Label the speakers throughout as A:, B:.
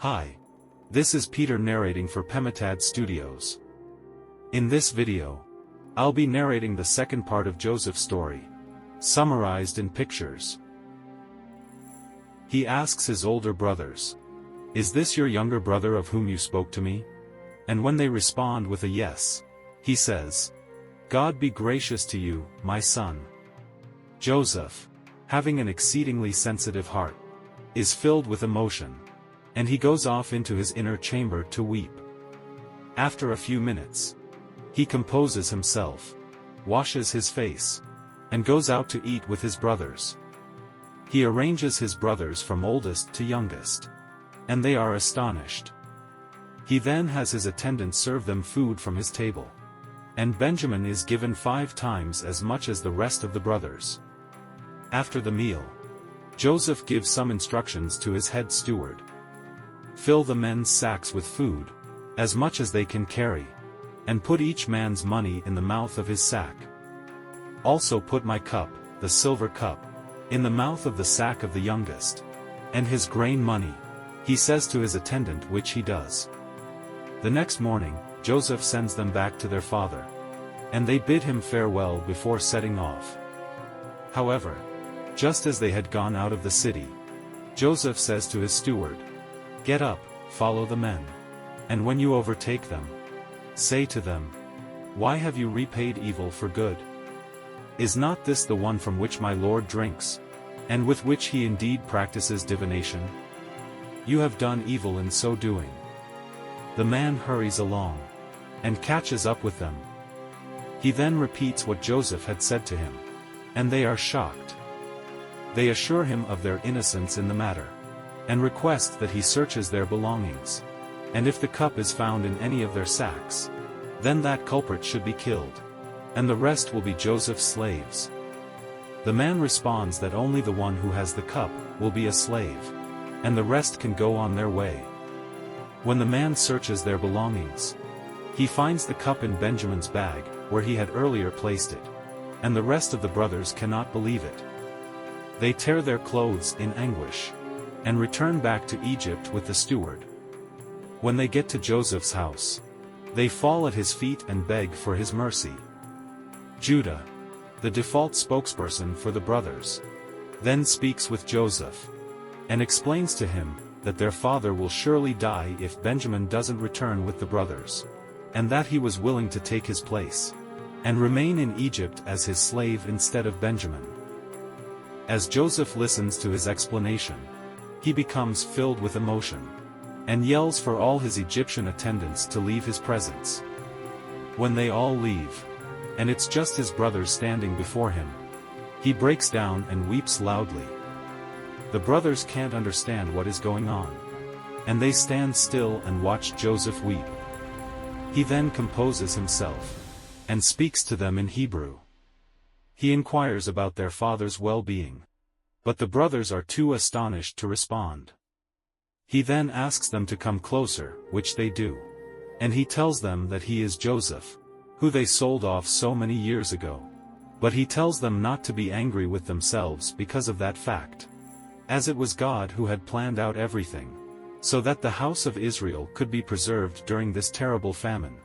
A: Hi. This is Peter narrating for Pemetad Studios. In this video, I'll be narrating the second part of Joseph's story, summarized in pictures. He asks his older brothers, "Is this your younger brother of whom you spoke to me?" And when they respond with a yes, he says, "God be gracious to you, my son." Joseph, having an exceedingly sensitive heart, is filled with emotion, and he goes off into his inner chamber to weep. After a few minutes, he composes himself, washes his face, and goes out to eat with his brothers. He arranges his brothers from oldest to youngest, and they are astonished. He then has his attendants serve them food from his table, and Benjamin is given 5 times as much as the rest of the brothers. After the meal, Joseph gives some instructions to his head steward. "Fill the men's sacks with food, as much as they can carry, and put each man's money in the mouth of his sack. Also put my cup, the silver cup, in the mouth of the sack of the youngest, and his grain money," he says to his attendant, which he does. The next morning, Joseph sends them back to their father, and they bid him farewell before setting off. However, just as they had gone out of the city, Joseph says to his steward, "Get up, follow the men. And when you overtake them, say to them, 'Why have you repaid evil for good? Is not this the one from which my Lord drinks, and with which he indeed practices divination? You have done evil in so doing.'" The man hurries along, and catches up with them. He then repeats what Joseph had said to him, and they are shocked. They assure him of their innocence in the matter, and request that he searches their belongings, and if the cup is found in any of their sacks, then that culprit should be killed, and the rest will be Joseph's slaves. The man responds that only the one who has the cup will be a slave, and the rest can go on their way. When the man searches their belongings, he finds the cup in Benjamin's bag, where he had earlier placed it, and the rest of the brothers cannot believe it. They tear their clothes in anguish, and return back to Egypt with the steward. When they get to Joseph's house, they fall at his feet and beg for his mercy. Judah, the default spokesperson for the brothers, then speaks with Joseph, and explains to him that their father will surely die if Benjamin doesn't return with the brothers, and that he was willing to take his place, and remain in Egypt as his slave instead of Benjamin. As Joseph listens to his explanation, he becomes filled with emotion, and yells for all his Egyptian attendants to leave his presence. When they all leave, and it's just his brothers standing before him, he breaks down and weeps loudly. The brothers can't understand what is going on, and they stand still and watch Joseph weep. He then composes himself, and speaks to them in Hebrew. He inquires about their father's well-being, but the brothers are too astonished to respond. He then asks them to come closer, which they do, and he tells them that he is Joseph, who they sold off so many years ago. But he tells them not to be angry with themselves because of that fact, as it was God who had planned out everything, so that the house of Israel could be preserved during this terrible famine,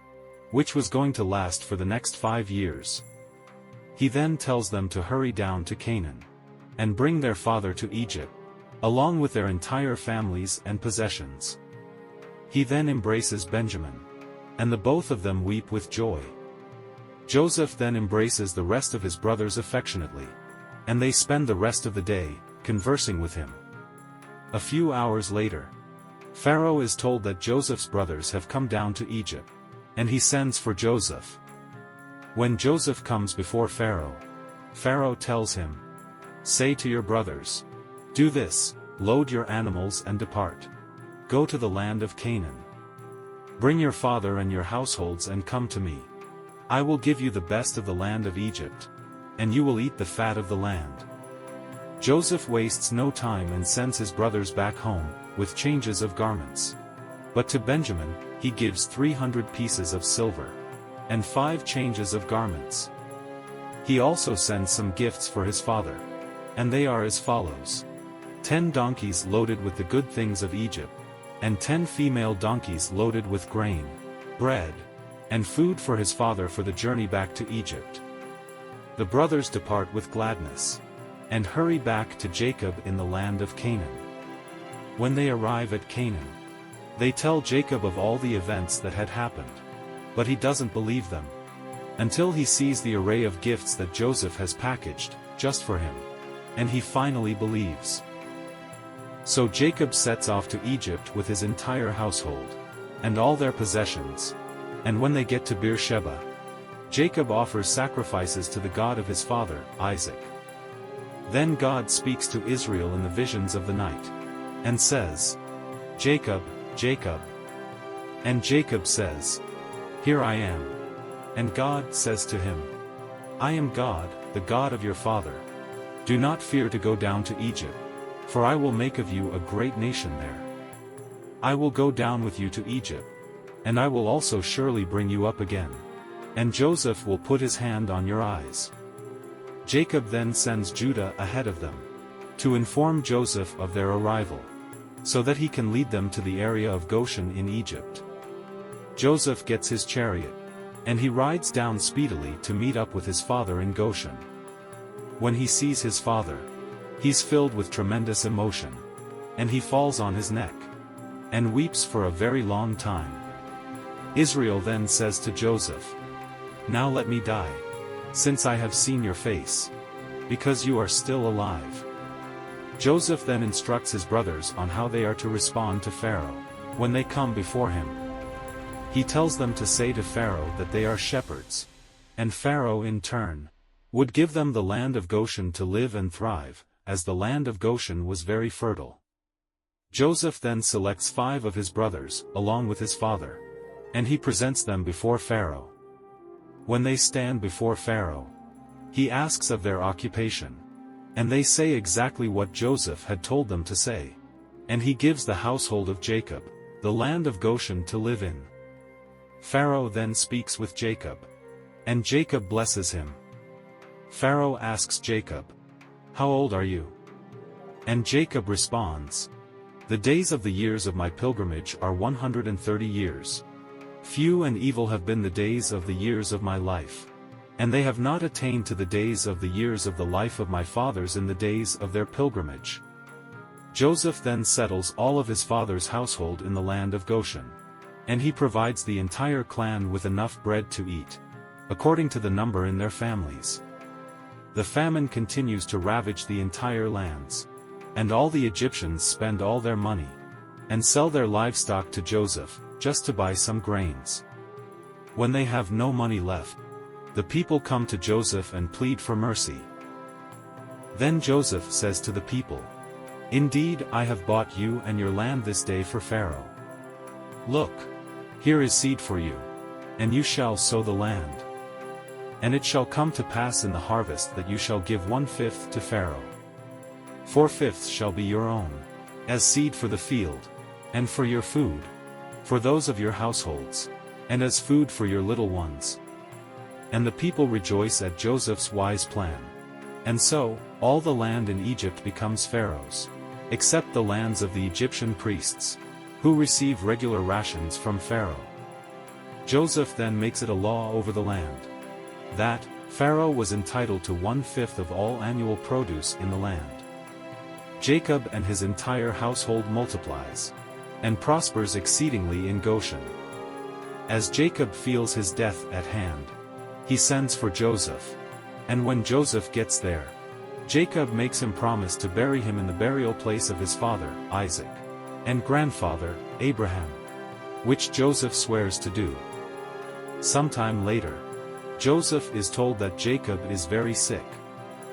A: which was going to last for the next 5 years. He then tells them to hurry down to Canaan, and bring their father to Egypt, along with their entire families and possessions. He then embraces Benjamin, and the both of them weep with joy. Joseph then embraces the rest of his brothers affectionately, and they spend the rest of the day conversing with him. A few hours later, Pharaoh is told that Joseph's brothers have come down to Egypt, and he sends for Joseph. When Joseph comes before Pharaoh, Pharaoh tells him, "Say to your brothers, 'Do this, load your animals and depart. Go to the land of Canaan. Bring your father and your households and come to me. I will give you the best of the land of Egypt, and you will eat the fat of the land.'" Joseph wastes no time and sends his brothers back home, with changes of garments. But to Benjamin, he gives 300 pieces of silver, and 5 changes of garments. He also sends some gifts for his father, and they are as follows: 10 donkeys loaded with the good things of Egypt, and 10 female donkeys loaded with grain, bread, and food for his father for the journey back to Egypt. The brothers depart with gladness, and hurry back to Jacob in the land of Canaan. When they arrive at Canaan, they tell Jacob of all the events that had happened. But he doesn't believe them, until he sees the array of gifts that Joseph has packaged, just for him. And he finally believes. So Jacob sets off to Egypt with his entire household, and all their possessions, and when they get to Beersheba, Jacob offers sacrifices to the God of his father, Isaac. Then God speaks to Israel in the visions of the night, and says, "Jacob, Jacob." And Jacob says, "Here I am." And God says to him, "I am God, the God of your father. Do not fear to go down to Egypt, for I will make of you a great nation there. I will go down with you to Egypt, and I will also surely bring you up again. And Joseph will put his hand on your eyes." Jacob then sends Judah ahead of them, to inform Joseph of their arrival, so that he can lead them to the area of Goshen in Egypt. Joseph gets his chariot, and he rides down speedily to meet up with his father in Goshen. When he sees his father, he's filled with tremendous emotion, and he falls on his neck, and weeps for a very long time. Israel then says to Joseph, "Now let me die, since I have seen your face, because you are still alive." Joseph then instructs his brothers on how they are to respond to Pharaoh, when they come before him. He tells them to say to Pharaoh that they are shepherds, and Pharaoh in turn would give them the land of Goshen to live and thrive, as the land of Goshen was very fertile. Joseph then selects 5 of his brothers, along with his father, and he presents them before Pharaoh. When they stand before Pharaoh, he asks of their occupation, and they say exactly what Joseph had told them to say, and he gives the household of Jacob, the land of Goshen to live in. Pharaoh then speaks with Jacob, and Jacob blesses him. Pharaoh asks Jacob, "How old are you?" And Jacob responds, "The days of the years of my pilgrimage are 130 years. Few and evil have been the days of the years of my life, and they have not attained to the days of the years of the life of my fathers in the days of their pilgrimage." Joseph then settles all of his father's household in the land of Goshen, and he provides the entire clan with enough bread to eat, according to the number in their families. The famine continues to ravage the entire lands, and all the Egyptians spend all their money, and sell their livestock to Joseph, just to buy some grains. When they have no money left, the people come to Joseph and plead for mercy. Then Joseph says to the people, "Indeed, I have bought you and your land this day for Pharaoh. Look, here is seed for you, and you shall sow the land. And it shall come to pass in the harvest that you shall give 1/5 to Pharaoh. 4/5 shall be your own, as seed for the field, and for your food, for those of your households, and as food for your little ones." And the people rejoice at Joseph's wise plan. And so, all the land in Egypt becomes Pharaoh's, except the lands of the Egyptian priests, who receive regular rations from Pharaoh. Joseph then makes it a law over the land, that Pharaoh was entitled to 1/5 of all annual produce in the land. Jacob and his entire household multiplies, and prospers exceedingly in Goshen. As Jacob feels his death at hand, he sends for Joseph, and when Joseph gets there, Jacob makes him promise to bury him in the burial place of his father, Isaac, and grandfather, Abraham, which Joseph swears to do. Sometime later, Joseph is told that Jacob is very sick,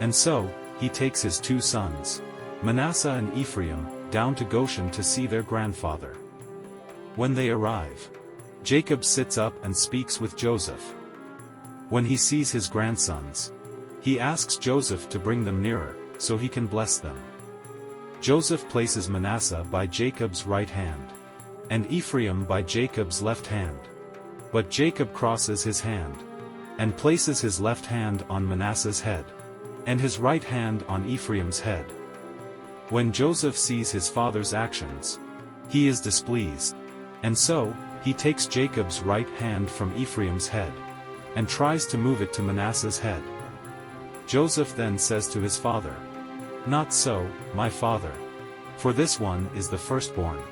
A: and so, he takes his 2 sons, Manasseh and Ephraim, down to Goshen to see their grandfather. When they arrive, Jacob sits up and speaks with Joseph. When he sees his grandsons, he asks Joseph to bring them nearer, so he can bless them. Joseph places Manasseh by Jacob's right hand, and Ephraim by Jacob's left hand. But Jacob crosses his hand, and places his left hand on Manasseh's head, and his right hand on Ephraim's head. When Joseph sees his father's actions, he is displeased. And so, he takes Jacob's right hand from Ephraim's head, and tries to move it to Manasseh's head. Joseph then says to his father, "Not so, my father. For this one is the firstborn.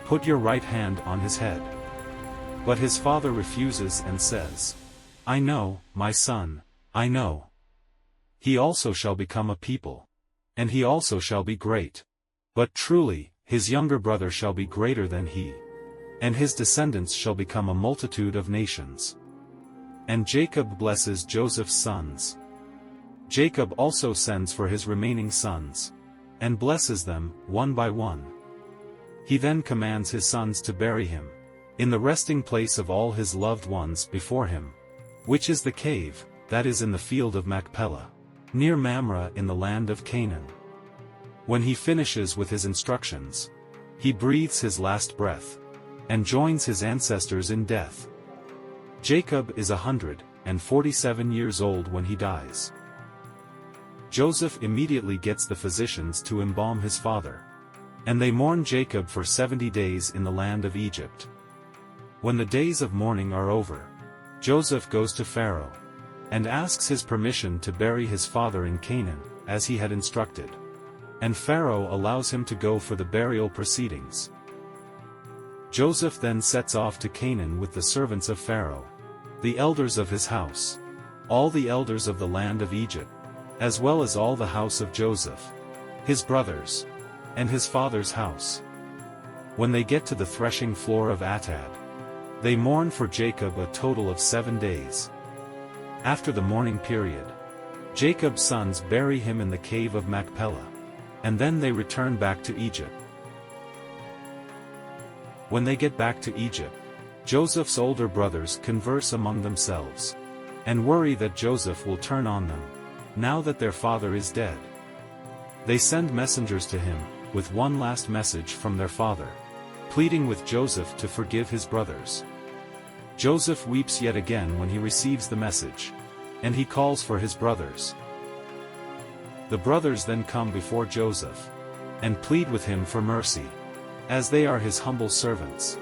A: Put your right hand on his head." But his father refuses and says, "I know, my son, I know. He also shall become a people. And he also shall be great. But truly, his younger brother shall be greater than he. And his descendants shall become a multitude of nations." And Jacob blesses Joseph's sons. Jacob also sends for his remaining sons, and blesses them, one by one. He then commands his sons to bury him, in the resting place of all his loved ones before him, which is the cave, that is in the field of Machpelah, near Mamre in the land of Canaan. When he finishes with his instructions, he breathes his last breath, and joins his ancestors in death. Jacob is 147 years old when he dies. Joseph immediately gets the physicians to embalm his father, and they mourn Jacob for 70 days in the land of Egypt. When the days of mourning are over, Joseph goes to Pharaoh, and asks his permission to bury his father in Canaan, as he had instructed. And Pharaoh allows him to go for the burial proceedings. Joseph then sets off to Canaan with the servants of Pharaoh, the elders of his house, all the elders of the land of Egypt, as well as all the house of Joseph, his brothers, and his father's house. When they get to the threshing floor of Atad, they mourn for Jacob a total of 7 days. After the mourning period, Jacob's sons bury him in the cave of Machpelah, and then they return back to Egypt. When they get back to Egypt, Joseph's older brothers converse among themselves, and worry that Joseph will turn on them, now that their father is dead. They send messengers to him, with one last message from their father, pleading with Joseph to forgive his brothers. Joseph weeps yet again when he receives the message, and he calls for his brothers. The brothers then come before Joseph, and plead with him for mercy, as they are his humble servants.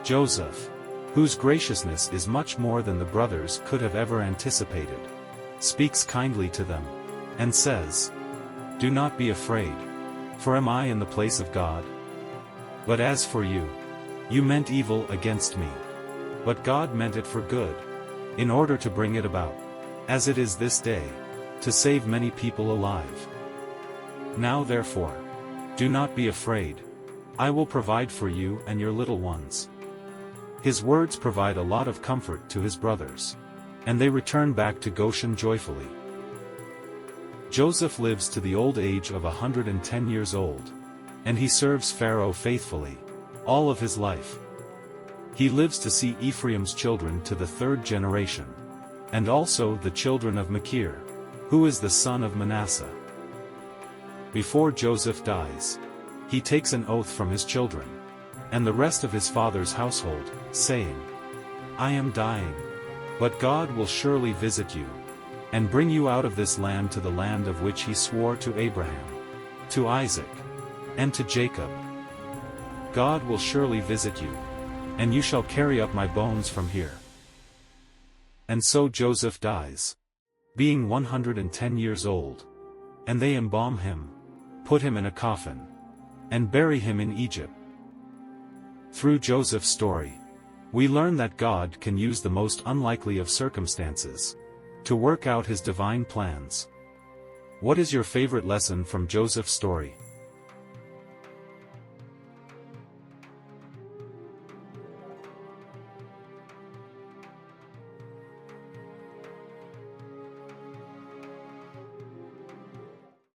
A: Joseph, whose graciousness is much more than the brothers could have ever anticipated, speaks kindly to them, and says, "Do not be afraid, for am I in the place of God? But as for you, you meant evil against me. But God meant it for good, in order to bring it about, as it is this day, to save many people alive. Now therefore, do not be afraid. I will provide for you and your little ones." His words provide a lot of comfort to his brothers, and they return back to Goshen joyfully. Joseph lives to the old age of 110 years old, and he serves Pharaoh faithfully, all of his life. He lives to see Ephraim's children to the 3rd generation, and also the children of Machir, who is the son of Manasseh. Before Joseph dies, he takes an oath from his children, and the rest of his father's household, saying, "I am dying, but God will surely visit you, and bring you out of this land to the land of which he swore to Abraham, to Isaac, and to Jacob. God will surely visit you, and you shall carry up my bones from here." And so Joseph dies, being 110 years old, and they embalm him, put him in a coffin, and bury him in Egypt. Through Joseph's story, we learn that God can use the most unlikely of circumstances to work out his divine plans. What is your favorite lesson from Joseph's story?